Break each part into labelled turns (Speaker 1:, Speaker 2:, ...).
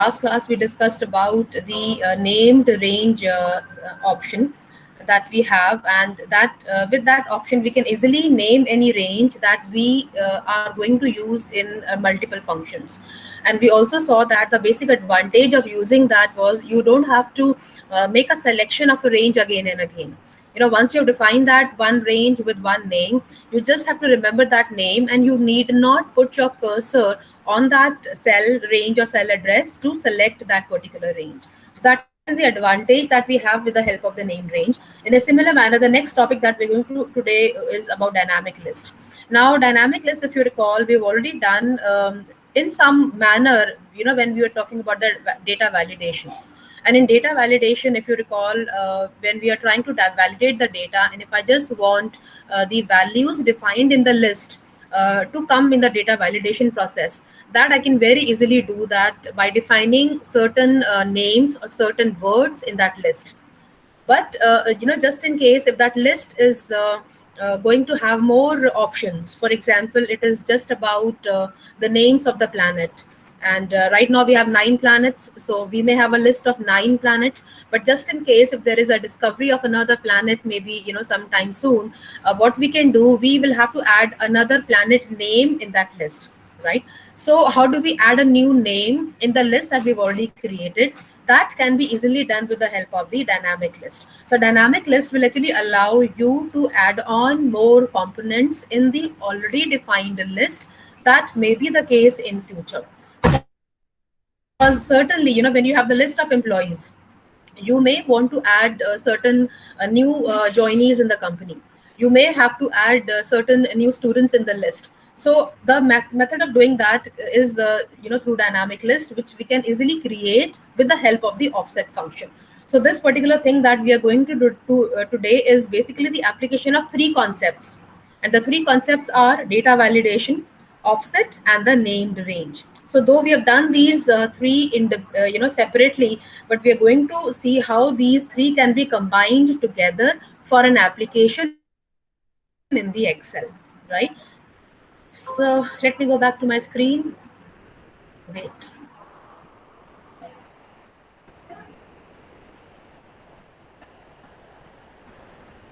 Speaker 1: last class we discussed about the named range option that we have, and that with that option we can easily name any range that we are going to use in multiple functions. And we also saw that the basic advantage of using that was you don't have to make a selection of a range again and again. Once you've defined that one range with one name, you just have to remember that name, and you need not put your cursor on that cell range or cell address to select that particular range. So that is the advantage that we have with the help of the named range. In a similar manner, the next topic that we're going to today is about dynamic list. Now, dynamic list, if you recall, we've already done in some manner, when we were talking about the data validation. And in data validation, if you recall, when we are trying to validate the data, and if I just want the values defined in the list to come in the data validation process, that I can very easily do that by defining certain names or certain words in that list. But just in case if that list is going to have more options, for example, it is just about the names of the planet, and right now we have 9 planets, so we may have a list of 9 planets. But just in case if there is a discovery of another planet, maybe sometime soon, what we can do, we will have to add another planet name in that list, right? So how do we add a new name in the list that we've already created? That can be easily done with the help of the dynamic list. So dynamic list will actually allow you to add on more components in the already defined list. That may be the case in future, because certainly, when you have the list of employees, you may want to add certain new joinees in the company. You may have to add certain new students in the list. So the method of doing that is through dynamic list, which we can easily create with the help of the offset function. So this particular thing that we are going to do today is basically the application of 3 concepts, and the 3 concepts are data validation, offset, and the named range. So though we have done these three in the separately, but we are going to see how these three can be combined together for an application in the Excel, right? So let me go back to my screen. Wait.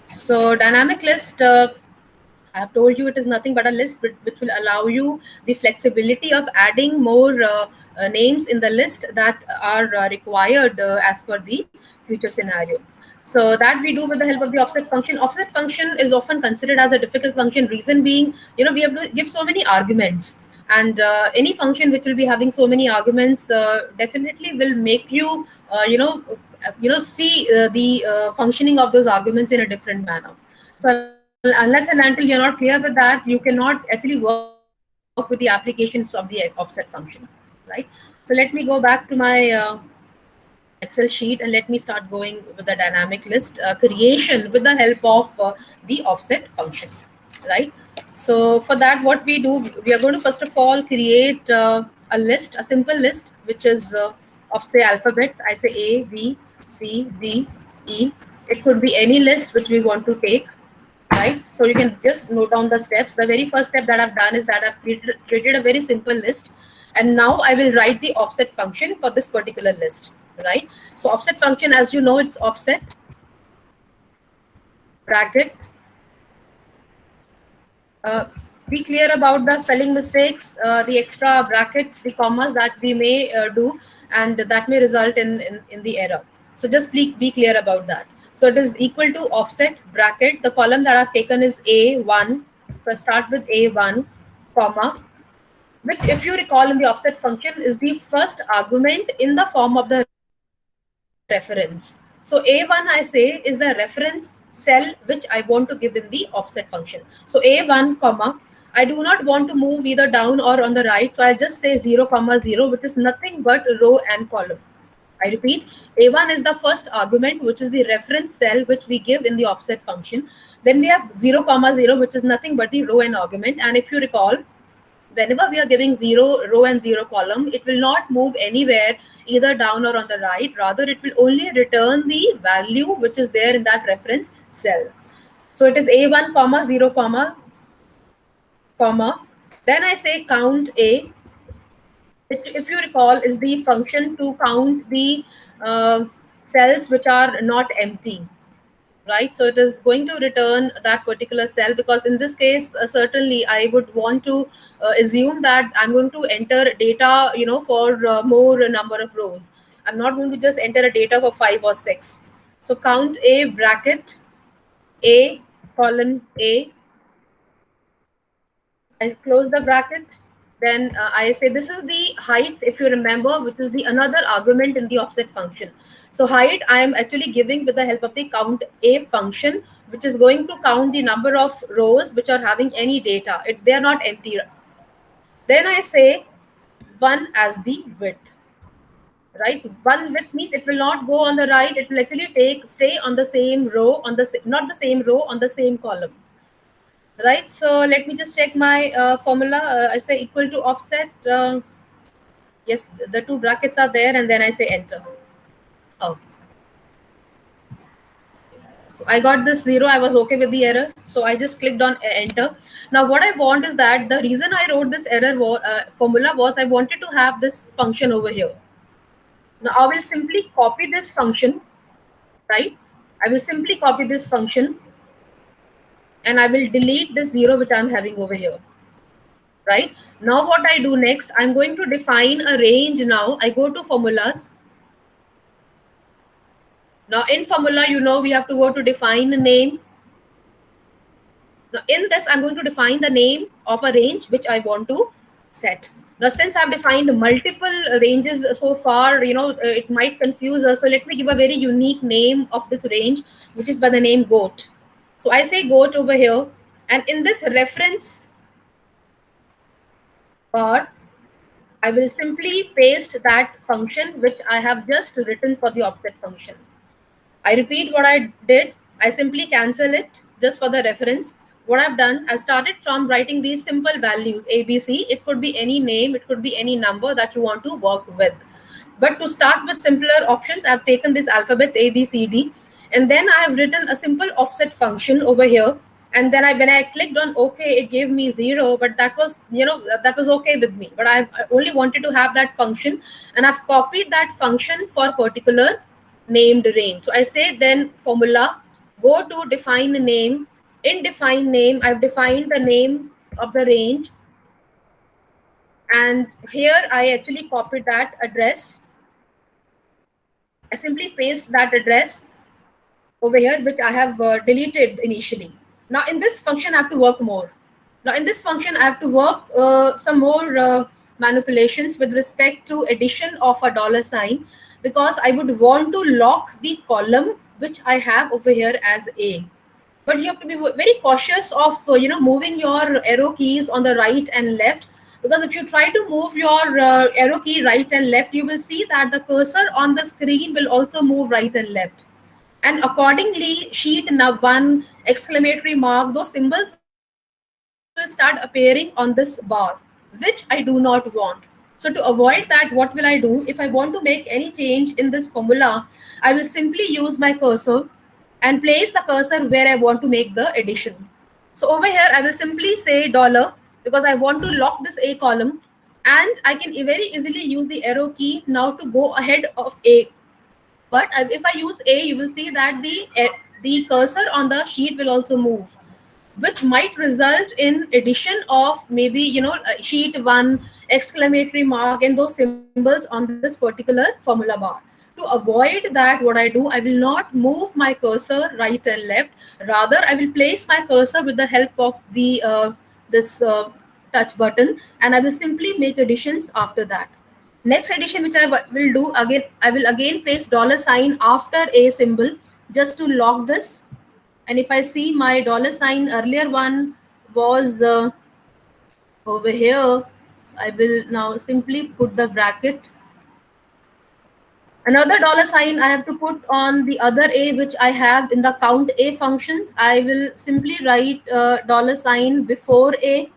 Speaker 1: So dynamic list, I have told you it is nothing but a list which will allow you the flexibility of adding more names in the list that are required as per the future scenario. So that we do with the help of the offset function. Offset function is often considered as a difficult function. Reason being, we have to give so many arguments, and any function which will be having so many arguments definitely will make you, see the functioning of those arguments in a different manner. So unless and until you're not clear with that, you cannot actually work with the applications of the offset function, right? So let me go back to my Excel sheet, and let me start going with the dynamic list creation with the help of the offset function, right? So for that, what we do, we are going to first of all create a list, a simple list, which is of say alphabets. I say A, B, C, D, E. It could be any list which we want to take, right? So you can just note down the steps. The very first step that I've done is that I've created a very simple list, and now I will write the offset function for this particular list, right? So offset function, as you know, it's offset bracket. Uh, be clear about the spelling mistakes, the extra brackets, the commas that we may do, and that may result in the error. So just be clear about that. So it is equal to offset bracket. The column that I've taken is A1. So I start with A1, comma, which, if you recall, in the offset function is the first argument in the form of the reference. So A1, I say, is the reference cell which I want to give in the offset function. So A1, comma, I do not want to move either down or on the right, so I'll just say 0 comma 0, which is nothing but row and column. I repeat, A1 is the first argument, which is the reference cell which we give in the offset function. Then we have 0 comma 0, which is nothing but the row and argument. And if you recall, whenever we are giving 0 row and 0 column, it will not move anywhere either down or on the right. Rather, it will only return the value which is there in that reference cell. So it is A1 comma 0 comma comma. Then I say count A, if you recall, is the function to count the cells which are not empty, right? So it is going to return that particular cell, because in this case, certainly I would want to assume that I'm going to enter data, for more number of rows. I'm not going to just enter a data for 5 or 6. So count a bracket, a colon a, I close the bracket. Then I say this is the height, if you remember, which is the another argument in the offset function. So height I am actually giving with the help of the count a function, which is going to count the number of rows which are having any data. They are not empty. Then I say 1 as the width. Right, so 1 width means it will not go on the right. It will actually stay on the same row, on the not the same row, on the same column. Right, so let me just check my formula. I say equal to offset. Yes, the two brackets are there, and then I say enter. Oh, so I got this 0. I was okay with the error, so I just clicked on enter. Now what I want is that the reason I wrote this error formula was I wanted to have this function over here. Now I will simply copy this function, right? I will simply copy this function, and I will delete this 0 which I'm having over here. Right, now what I do next, I'm going to define a range. Now I go to formulas. Now in formula, we have to go to define a name. Now in this, I'm going to define the name of a range which I want to set. Now since I've defined multiple ranges so far, it might confuse us. So let me give a very unique name of this range, which is by the name goat. So I say goat over here, and in this reference bar, I will simply paste that function which I have just written for the offset function. I repeat what I did. I simply cancel it just for the reference. What I've done, I started from writing these simple values ABC. It could be any name, it could be any number that you want to work with. But to start with simpler options, I've taken these alphabets A, B, C, D, and then I have written a simple offset function over here. And then when I clicked on OK, it gave me 0, but that was, that was okay with me. But I only wanted to have that function, and I've copied that function for particular named range. So I say then formula, go to define name. In define name, I've defined the name of the range, and here I actually copied that address. I simply paste that address over here, which I have deleted initially. Now in this function, I have to work more. Now in this function, I have to work some more manipulations with respect to addition of a dollar sign, because I would want to lock the column which I have over here as A. But you have to be very cautious of moving your arrow keys on the right and left, because if you try to move your arrow key right and left, you will see that the cursor on the screen will also move right and left, and accordingly sheet 1 exclamatory mark, those symbols will start appearing on this bar, which I do not want. So to avoid that, what will I do? If I want to make any change in this formula, I will simply use my cursor and place the cursor where I want to make the addition. So over here, I will simply say dollar, because I want to lock this A column, and I can very easily use the arrow key now to go ahead of A. But if I use A, you will see that the cursor on the sheet will also move, which might result in addition of maybe sheet 1 exclamatory mark and those symbols on this particular formula bar. To avoid that, what I do, I will not move my cursor right and left. Rather, I will place my cursor with the help of the this touch button, and I will simply make additions after that. Next addition which I will do, again I will again place dollar sign after a symbol, just to lock this. And if I see my dollar sign, earlier one was over here, so I will now simply put the bracket. Another dollar sign I have to put on the other A which I have in the count A functions. I will simply write dollar sign before A.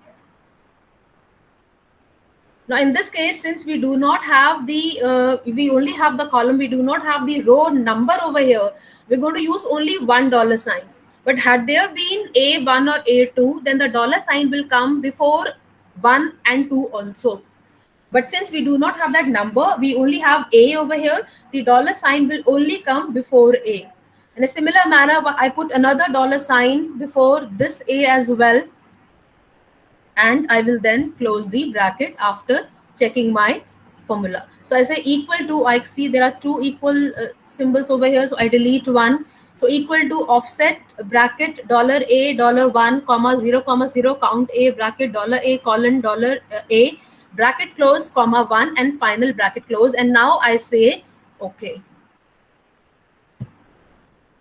Speaker 1: Now in this case, since we do not have we only have the column, we do not have the row number over here, we're going to use only one dollar sign. But had there been A1 or A2, then the dollar sign will come before 1 and 2 also. But since we do not have that number, we only have A over here, the dollar sign will only come before A. In a similar manner, I put another dollar sign before this A as well, and I will then close the bracket after checking my formula. So I say equal to, I see there are two equal symbols over here, so I delete one. So equal to offset bracket dollar $a $1 comma 0 comma 0 count A bracket dollar $a colon dollar $a bracket close comma 1 and final bracket close. And now I say okay.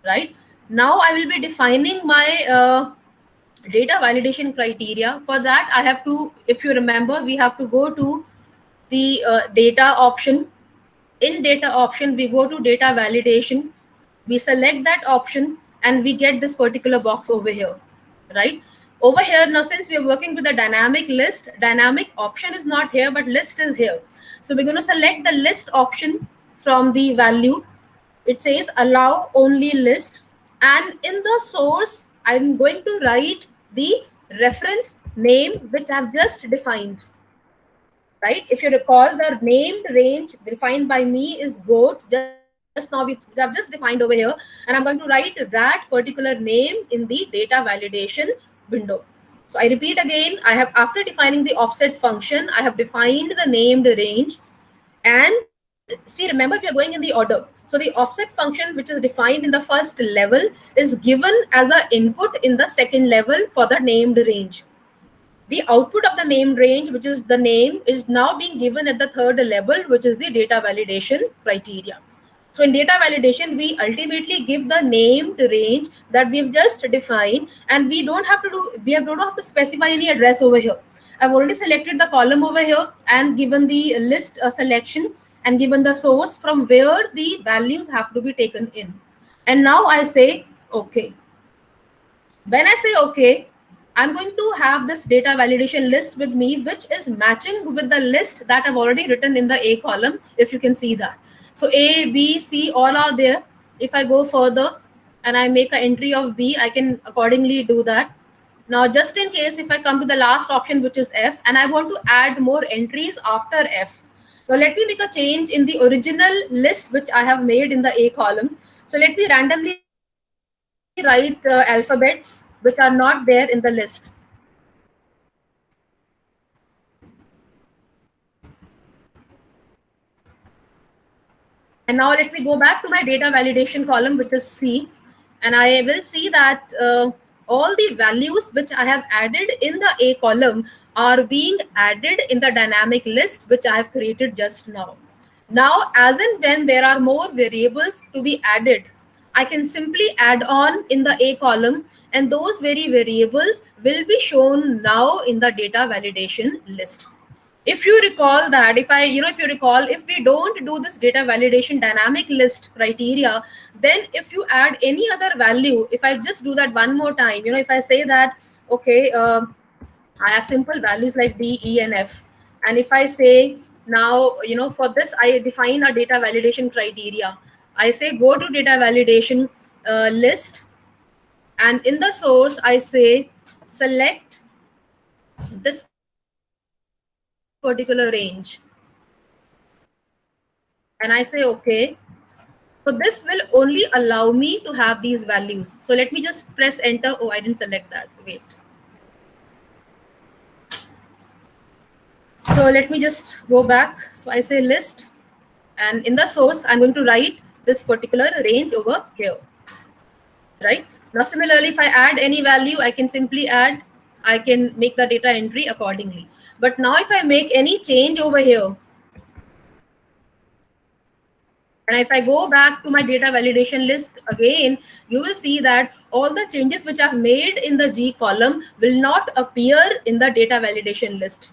Speaker 1: Right now I will be defining my data validation criteria. For that, I have to, if you remember, we have to go to the data option. In data option, we go to data validation, we select that option, and we get this particular box over here. Right over here, now since we are working with a dynamic list, dynamic option is not here but list is here. So we're going to select the list option from the value. It says allow only list, and in the source I'm going to write the reference name which I've just defined. Right, if you recall, the named range defined by me is goat. Just now I've just defined over here, and I'm going to write that particular name in the data validation window. So I repeat again, I have, after defining the offset function, I have defined the named range. And see, remember, we are going in the order. So the offset function, which is defined in the first level, is given as an input in the second level for the named range. The output of the named range, which is the name, is now being given at the third level, which is the data validation criteria. So in data validation, we ultimately give the named range that we've just defined, and we don't have to specify any address over here. I've already selected the column over here and given the list selection and given the source from where the values have to be taken in. And now I say okay. When I say okay, I'm going to have this data validation list with me, which is matching with the list that I've already written in the A column, if you can see that. So A, B, C, all are there. If I go further and I make an entry of B, I can accordingly do that. Now, just in case, if I come to the last option, which is F, and I want to add more entries after F. So let me make a change in the original list, which I have made in the A column. So let me randomly write alphabets which are not there in the list. And now let me go back to my data validation column, which is C. And I will see that all the values which I have added in the A column are being added in the dynamic list, which I have created just now. Now, as and when there are more variables to be added, I can simply add on in the A column, and those very variables will be shown now in the data validation list. If you recall that, if we don't do this data validation dynamic list criteria, then if you add any other value, if I just do that one more time, if I say that, okay, I have simple values like D, E, and F. And if I say now, for this, I define a data validation criteria. I say go to data validation list. And in the source, I say select this particular range. And I say okay. So this will only allow me to have these values. So let me just press enter. Oh, I didn't select that. Wait. So let me just go back. So I say list, and in the source, I'm going to write this particular range over here. Right now, similarly, if I add any value, I can simply add, I can make the data entry accordingly. But now if I make any change over here, and if I go back to my data validation list again, you will see that all the changes which I've made in the G column will not appear in the data validation list.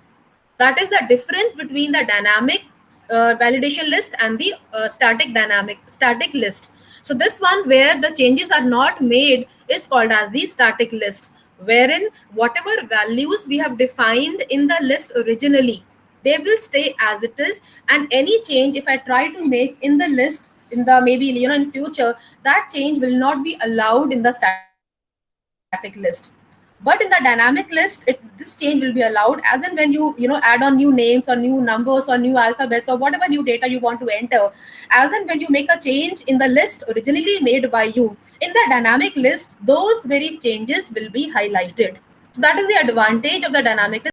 Speaker 1: That is the difference between the dynamic validation list and the static list. So this one where the changes are not made is called as the static list, wherein whatever values we have defined in the list originally, they will stay as it is, and any change if I try to make in the list in the maybe in future, that change will not be allowed in the static list. But But in the dynamic list, this change will be allowed as in when you add on new names or new numbers or new alphabets or whatever new data you want to enter. As in when you make a change in the list originally made by you, in the dynamic list those very changes will be highlighted. So that is the advantage of the dynamic list.